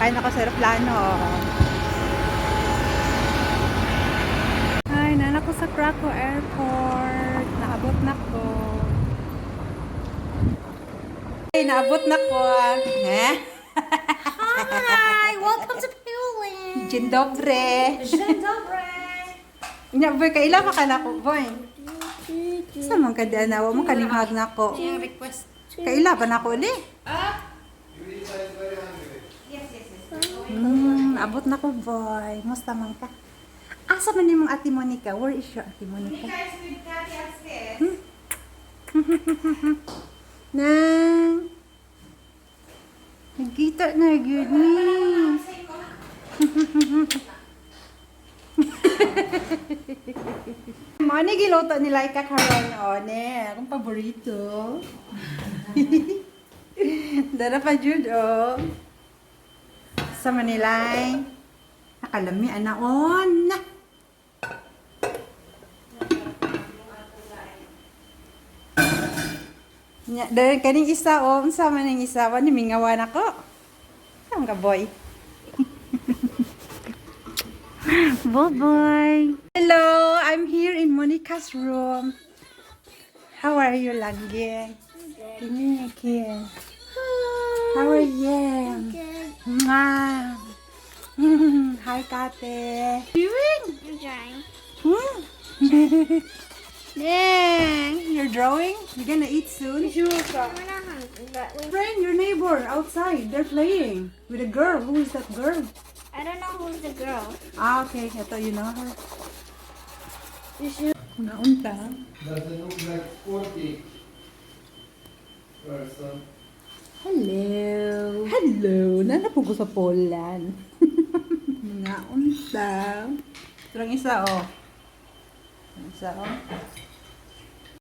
Sakay na ako sa aeroplano. Ay, nana ko sa Krakow Airport. Naabot na ko. Ay, naabot na ko. Hi, welcome to Poland. Dzień dobry. Dzień dobry. Nya, boy, kailan ka na ko, boy? Sa man ka danawa mo, kalimhag na ko. Yung request. Kaila pa na ko uli. Abot na ko, boy. Musta man ka? Asa man yung ate Monica? Where is your ate Monica? Nang. Nagkita na yun ni. Mga giluto nila ikakaroon o ne. Akong paborito. Dara pa jud o. Sa Manilay. Nakalami anaon na. Dahil kaning isa o. Sa maning isa. Wani mingawan ako. Saan ka boy? Bye-bye. Hello, I'm here in Monica's room. How are you, Langgeng? Give me a kiss. How are you? Mwah. Hi, Kate. Doing? I'm trying. Dang, you're drawing? You're gonna eat soon? We're not hungry, but Friend, your neighbor outside, they're playing with a girl. Who is that girl? I don't know who's the girl. Ah, okay. I thought you know her. Naunta. Does it look like 40 person? Hello. Hello. Nana po ko sa Poland. Naunta. Ito lang isa, oh. Isa, oh.